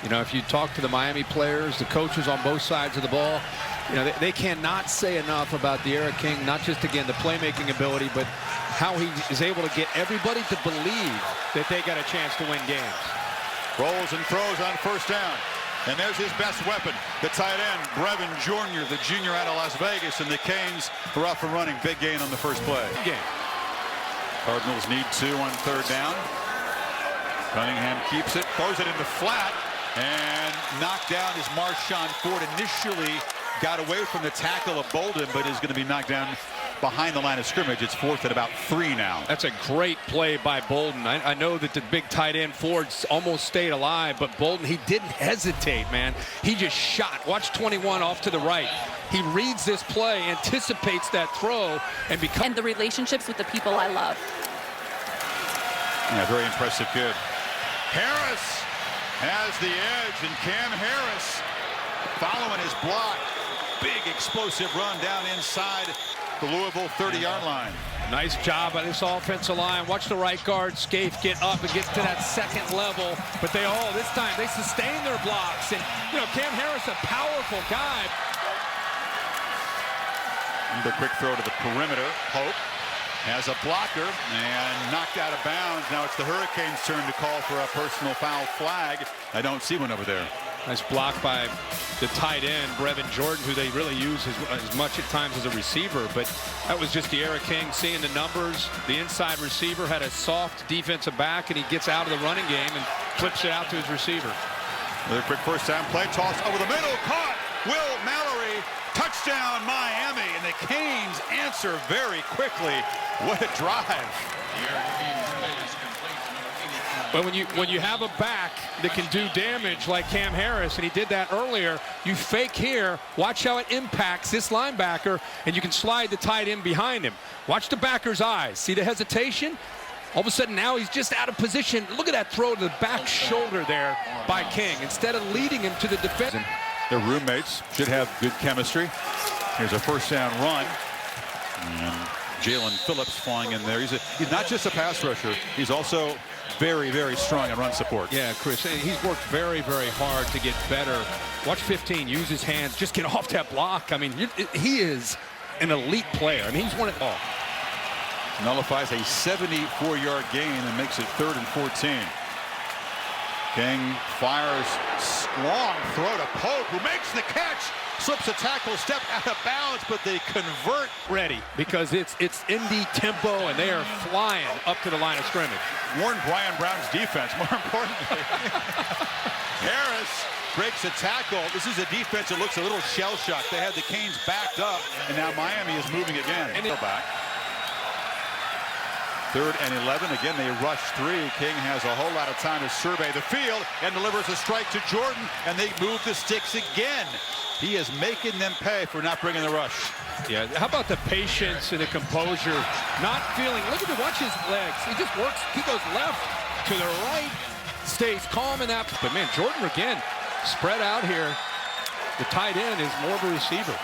You know, if you talk to the Miami players, the coaches on both sides of the ball, you know, they cannot say enough about De'Ara King, not just, again, the playmaking ability, but how he is able to get everybody to believe that they got a chance to win games. Rolls and throws on first down. And there's his best weapon, the tight end, Brevin Jr., the junior out of Las Vegas, and the Canes are off and running. Big gain on the first play. Cardinals need 2 on third down. Cunningham keeps it, throws it in the flat, and knocked down as Marshawn Ford initially got away from the tackle of Bolden, but is going to be knocked down behind the line of scrimmage. It's 4th and about 3 now. That's a great play by Bolden. I know that the big tight end Ford almost stayed alive, but Bolden, he didn't hesitate, man. He just shot. Watch 21 off to the right. He reads this play, anticipates that throw, and the relationships with the people I love. Yeah, very impressive kid. Harris has the edge, and Cam Harris following his block. Big explosive run down inside the Louisville 30-yard line. Nice job by this offensive line. Watch the right guard, Scaife, get up and get to that second level. But this time, they sustain their blocks. And, you know, Cam Harris, a powerful guy. The quick throw to the perimeter. Pope has a blocker and knocked out of bounds. Now it's the Hurricanes' turn to call for a personal foul flag. I don't see one over there. Nice block by the tight end, Brevin Jordan, who they really use as much at times as a receiver. But that was just De'Ara King seeing the numbers. The inside receiver had a soft defensive back, and he gets out of the running game and flips it out to his receiver. Another quick first down play, toss over the middle, caught. Will Mallory, touchdown Miami, and the Canes answer very quickly. What a drive. But when you have a back that can do damage like Cam Harris, and he did that earlier, you fake here, watch how it impacts this linebacker, and you can slide the tight end behind him. Watch the backer's eyes. See the hesitation? All of a sudden now he's just out of position. Look at that throw to the back shoulder there by King, instead of leading him to the defense. Their roommates should have good chemistry. Here's a first down run. And Jalen Phillips flying in there. He's not just a pass rusher. He's also very, very strong in run support. Yeah, Chris, he's worked very, very hard to get better. Watch 15, use his hands, just get off that block. I mean, he is an elite player. I mean, he's won it all. Nullifies a 74-yard gain and makes it 3rd and 14. King fires, long throw to Pope, who makes the catch. Slips a tackle, step out of bounds, but they convert. Ready, because it's indie tempo, and they are flying up to the line of scrimmage. Warn Brian Brown's defense, more importantly. Harris breaks a tackle. This is a defense that looks a little shell-shocked. They had the Canes backed up, and now Miami is moving again. And they're back. 3rd and 11. Again, they rush 3. King has a whole lot of time to survey the field and delivers a strike to Jordan, and they move the sticks again. He is making them pay for not bringing the rush. Yeah, how about the patience and the composure? Not feeling, watch his legs. He just works, he goes left to the right, stays calm in that. But man, Jordan again, spread out here. The tight end is more of a receiver.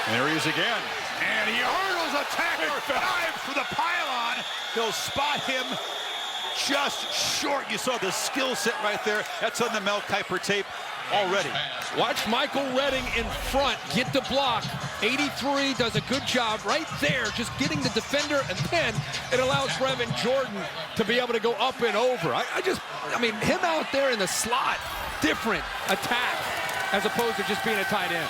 And there he is again. And he hurdles a tackler, dives for the pylon. They'll spot him just short. You saw the skill set right there. That's on the Mel Kiper tape already. Watch Michael Redding in front get the block. 83 does a good job right there, just getting the defender, and then it allows Brevin Jordan to be able to go up and over. I mean, him out there in the slot, different attack as opposed to just being a tight end.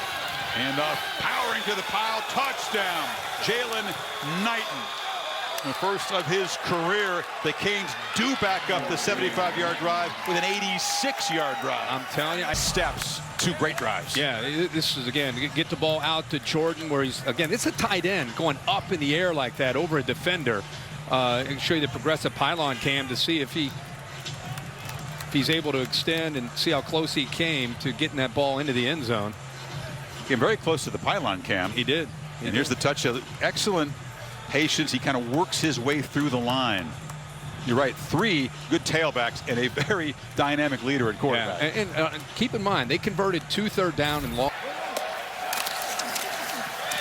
And powering to the pile, touchdown, Jalen Knighton. The first of his career. The Canes do back up the 75-yard drive with an 86-yard drive. I'm telling you, steps, 2 great drives. Yeah, this is, again, get the ball out to Jordan, where he's, again, it's a tight end going up in the air like that over a defender. I can show you the progressive pylon cam to see if he's able to extend and see how close he came to getting that ball into the end zone. Came very close to the pylon cam. He did. And here's the touch. Excellent patience. He kind of works his way through the line. You're right, 3 good tailbacks and a very dynamic leader at quarterback. Yeah, and keep in mind, they converted 2 third down and long.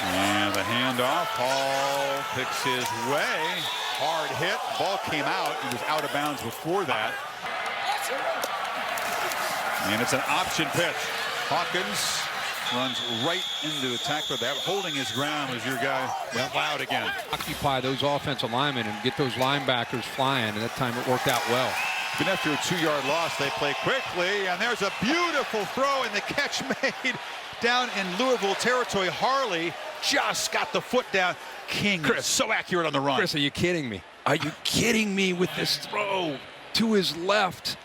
And the handoff. Paul picks his way. Hard hit. Ball came out. He was out of bounds before that. And it's an option pitch. Hawkins runs right into the tackler. That holding his ground as your guy went loud again. Occupy those offensive linemen and get those linebackers flying, and that time it worked out well. Even after a 2-yard loss, they play quickly, and there's a beautiful throw, and the catch made down in Louisville territory. Harley just got the foot down. King is so accurate on the run. Chris, are you kidding me? Are you kidding me with this throw to his left?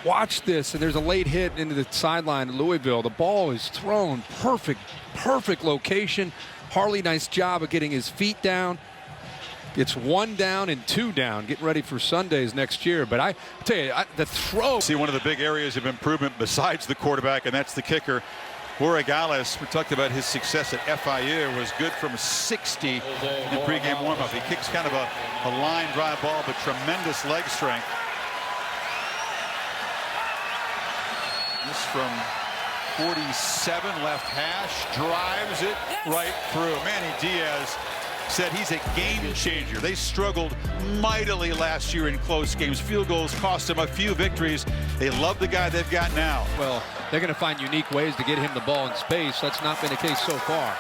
Watch this, and there's a late hit into the sideline of Louisville. The ball is thrown perfect location. Harley, nice job of getting his feet down. It's 1 down and 2 down, getting ready for Sundays next year. But I tell you, the throw. See one of the big areas of improvement besides the quarterback, and that's the kicker. Borregales, we talked about his success at FIU, was good from 60 in pregame warmup. He kicks kind of a line drive ball, but tremendous leg strength. This from 47, left hash, drives it right through. Manny Diaz said he's a game changer. They struggled mightily last year in close games. Field goals cost them a few victories. They love the guy they've got now. Well, they're going to find unique ways to get him the ball in space. That's not been the case so far.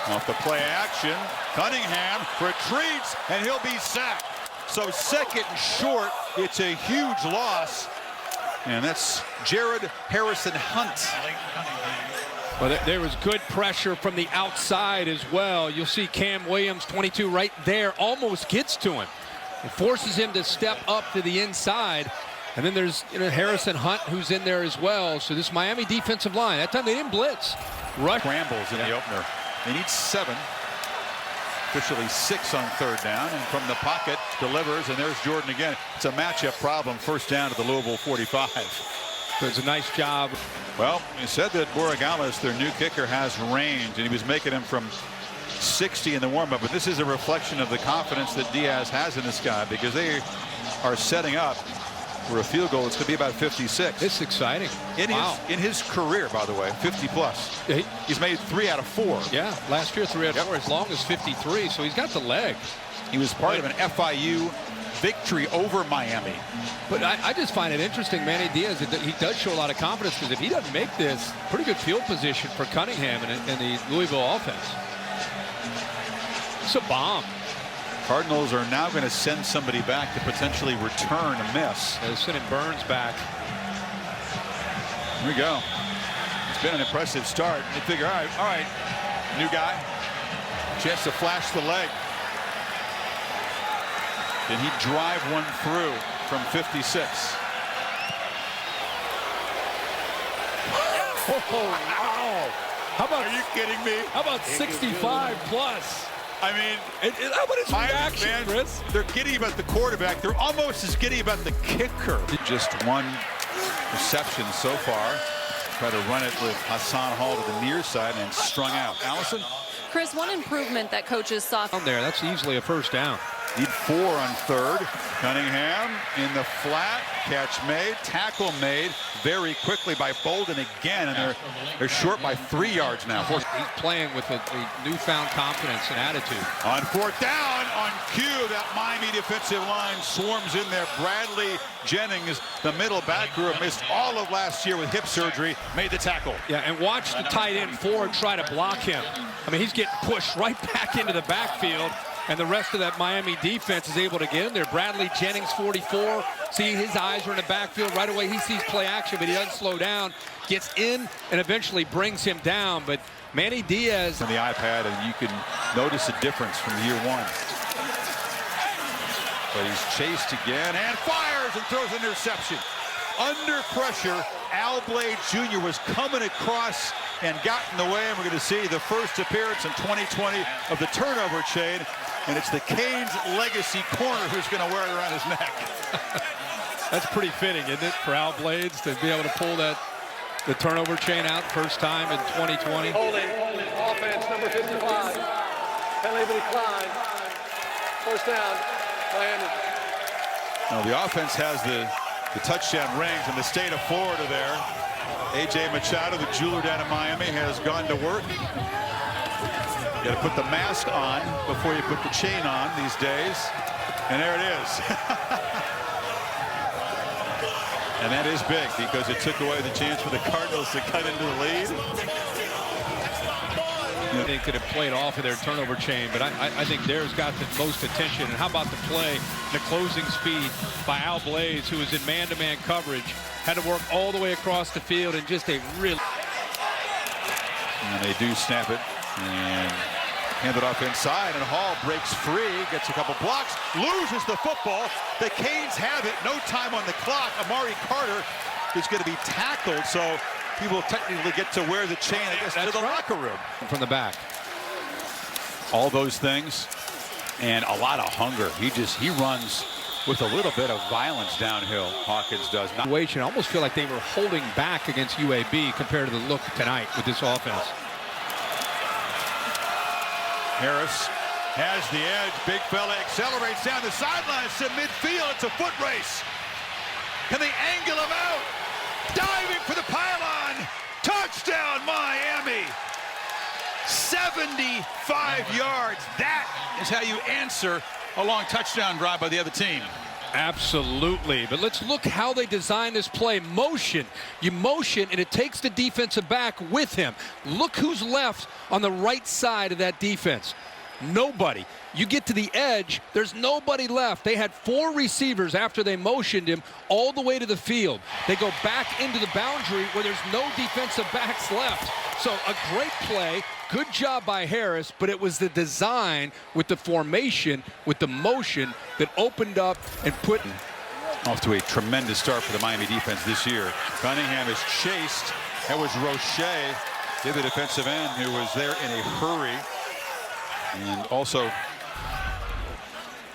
Off the play action, Cunningham retreats, and he'll be sacked. So second and short, it's a huge loss. And that's Jared Harrison Hunt. Well, there was good pressure from the outside as well. You'll see Cam Williams, 22, right there, almost gets to him. It forces him to step up to the inside. And then there's Harrison Hunt, who's in there as well. So this Miami defensive line, that time they didn't blitz. Rush. Scrambles in the opener. They need 7. Officially 6 on 3rd down, and from the pocket delivers, and there's Jordan again. It's a matchup problem. First down to the Louisville 45. So it's a nice job. Well, he said that Borregales, their new kicker, has range, and he was making him from 60 in the warm-up. But this is a reflection of the confidence that Diaz has in this guy, because they are setting up for a field goal. It's going to be about 56. It's exciting. In his career, by the way, 50 plus. He's made 3 out of 4. Yeah, last year 3 out of 4, as long as 53. So he's got the leg. He was part of an FIU victory over Miami. But I just find it interesting, Manny Diaz, he does show a lot of confidence, because if he doesn't make this, pretty good field position for Cunningham in the Louisville offense. It's a bomb. Cardinals are now going to send somebody back to potentially return a miss. They're sending Burns back. Here we go. It's been an impressive start. They figure, all right, new guy. Chance to flash the leg. Can he drive one through from 56? Oh, wow. How about, are you kidding me? How about 65 plus? I mean, how about his reaction, fans, Chris? They're giddy about the quarterback. They're almost as giddy about the kicker. Just one reception so far. Try to run it with Hassan Hall to the near side and strung out. Allison? Chris, one improvement that coaches saw Down there, that's easily a first down. Need 4 on 3rd. Cunningham in the flat. Catch made. Tackle made very quickly by Bolden again. And they're short by 3 yards now. He's playing with a newfound confidence and attitude. On 4th down, on cue, that Miami defensive line swarms in there. Bradley Jennings, the middle back, who missed all of last year with hip surgery, made the tackle. Yeah, and watch the tight end Ford try to block him. I mean, he's getting pushed right back into the backfield. And the rest of that Miami defense is able to get in there. Bradley Jennings, 44. See, his eyes are in the backfield. Right away, he sees play action, but he doesn't slow down. Gets in and eventually brings him down. But Manny Diaz. On the iPad, and you can notice a difference from year 1. But he's chased again and fires and throws an interception. Under pressure, Al Blade Jr. was coming across and got in the way, and we're going to see the first appearance in 2020 of the turnover chain. And it's the Canes legacy corner who's going to wear it around his neck. That's pretty fitting, isn't it, for Al Blades to be able to pull the turnover chain out first time in 2020. Holding, offense number 55. Penalty decline. First down, Miami. Now the offense has the touchdown rings in the state of Florida there. A.J. Machado, the jeweler down in Miami, has gone to work. You got to put the mask on before you put the chain on these days. And there it is. And that is big because it took away the chance for the Cardinals to cut into the lead. They could have played off of their turnover chain, but I think theirs got the most attention. And how about the play, the closing speed by Al Blaze, who was in man-to-man coverage, had to work all the way across the field and just a real. And they do snap it and hand it off inside, and Hall breaks free, gets a couple blocks, loses the football. The Canes have it, no time on the clock. Amari Carter is going to be tackled, so he will technically get to wear the chain, I guess, to the locker room. From the back. All those things and a lot of hunger. He runs with a little bit of violence downhill. Hawkins does not. I almost feel like they were holding back against UAB compared to the look tonight with this offense. Harris has the edge. Big fella accelerates down the sidelines to midfield. It's a foot race. Can they angle him out? Diving for the pylon. Touchdown, Miami. 75 yards. That is how you answer a long touchdown drive by the other team. Absolutely. But let's look how they design this play. Motion. You motion, and it takes the defensive back with him. Look who's left on the right side of that defense. Nobody. You get to the edge, there's nobody left. They had 4 receivers after they motioned him all the way to the field. They go back into the boundary where there's no defensive backs left. So a great play. Good job by Harris, but it was the design with the formation, with the motion that opened up and put off to a tremendous start for the Miami defense this year. Cunningham is chased. That was Roche, the defensive end, who was there in a hurry. And also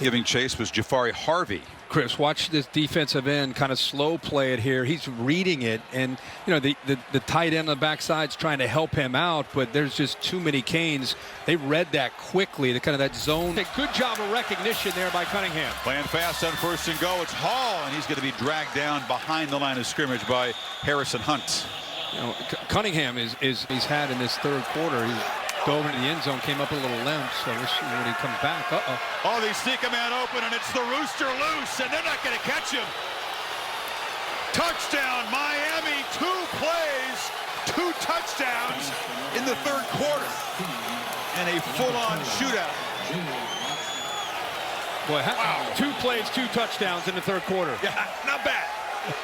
giving chase was Jafari Harvey. Chris, watch this defensive end kind of slow play it here. He's reading it, and you know the tight end on the backside's trying to help him out, but there's just too many Canes. They read that quickly, the kind of that zone. Good job of recognition there by Cunningham. Playing fast on first and go. It's Hall, and he's going to be dragged down behind the line of scrimmage by Harrison Hunt. You know, Cunningham he's had in this third quarter. He's dove into the end zone, came up a little limp, so we'll see when he comes back. Oh, they sneak a man open, and it's the Rooster loose, and they're not going to catch him. Touchdown, Miami. 2 plays, 2 touchdowns in the third quarter, and a full-on shootout. Boy, wow. 2 plays, 2 touchdowns in the third quarter. Yeah, not bad.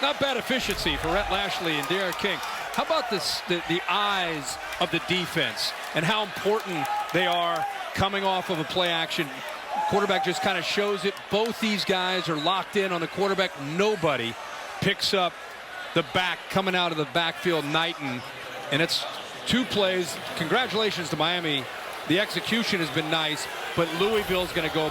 Not bad efficiency for Rhett Lashley and Derek King. How about this, the eyes of the defense and how important they are coming off of a play action? Quarterback just kind of shows it. Both these guys are locked in on the quarterback. Nobody picks up the back coming out of the backfield, Knighton. And it's 2 plays. Congratulations to Miami. The execution has been nice, but Louisville's going to go.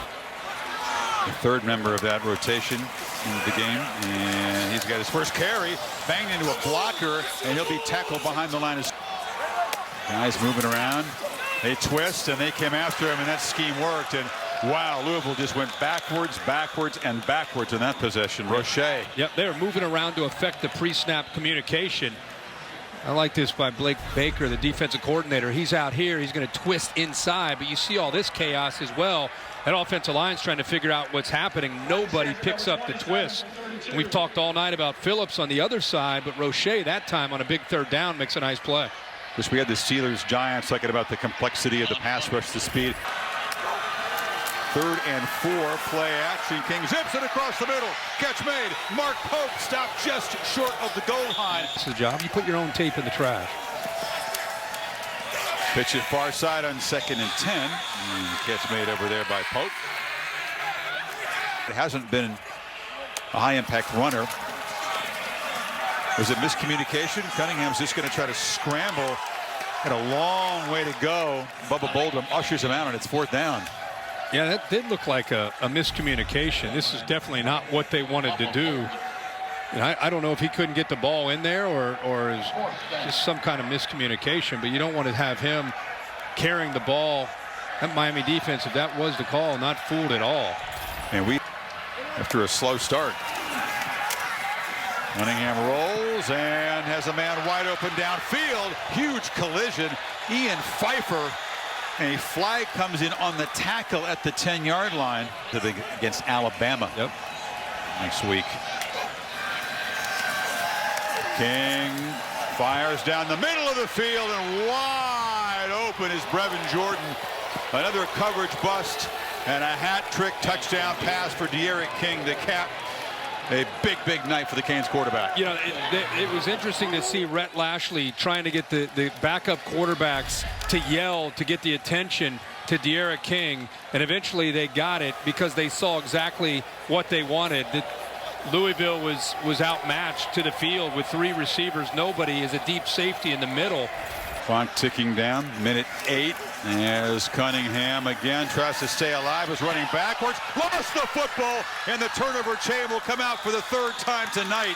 The third member of that rotation in the game, and he's got his first carry, banged into a blocker, and he'll be tackled behind the line. Guys moving around, they twist, and they came after him, and that scheme worked. And wow, Louisville just went backwards, backwards, and backwards in that possession. Roche. Yep, they're moving around to affect the pre-snap communication. I like this by Blake Baker, the defensive coordinator. He's out here, he's going to twist inside, but you see all this chaos as well. That offensive line's trying to figure out what's happening. Nobody picks up the twist. We've talked all night about Phillips on the other side, but Roche that time on a big third down makes a nice play. Just we had the Steelers-Giants talking about the complexity of the pass rush, the speed. 3rd and 4, play action. King zips it across the middle. Catch made. Mark Pope stopped just short of the goal line. That's the job. You put your own tape in the trash. Pitch it far side on 2nd and 10. And catch made over there by Pope. It hasn't been a high-impact runner. Was it miscommunication? Cunningham's just going to try to scramble. Got a long way to go. Bubba Boldham ushers him out, and it's 4th down. Yeah, that did look like a miscommunication. This is definitely not what they wanted to do. And I don't know if he couldn't get the ball in there or is just some kind of miscommunication, but you don't want to have him carrying the ball. That Miami defense, if that was the call, not fooled at all. And after a slow start, Cunningham rolls and has a man wide open downfield. Huge collision. Ian Pfeiffer. A flag comes in on the tackle at the 10-yard line against Alabama. Yep. Next week. King fires down the middle of the field, and wide open is Brevin Jordan. Another coverage bust and a hat-trick touchdown pass for D'Eriq King to cap a big, big night for the Canes quarterback. You know, it was interesting to see Rhett Lashley trying to get the backup quarterbacks to yell to get the attention to D'Eriq King, and eventually they got it because they saw exactly what they wanted. That Louisville was outmatched to the field with 3 receivers. Nobody is a deep safety in the middle. Clock ticking down, minute 8. As Cunningham again tries to stay alive, is running backwards, lost the football, and the turnover chain will come out for the 3rd time tonight.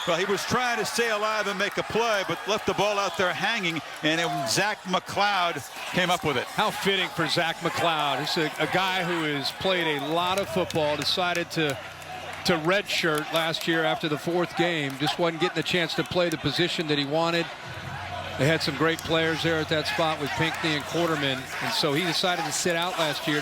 Well, he was trying to stay alive and make a play, but left the ball out there hanging, and Zach McLeod came up with it. How fitting for Zach McLeod. He's a guy who has played a lot of football, decided to redshirt last year after the 4th game. Just wasn't getting the chance to play the position that he wanted. They had some great players there at that spot with Pinckney and Quarterman, and so he decided to sit out last year to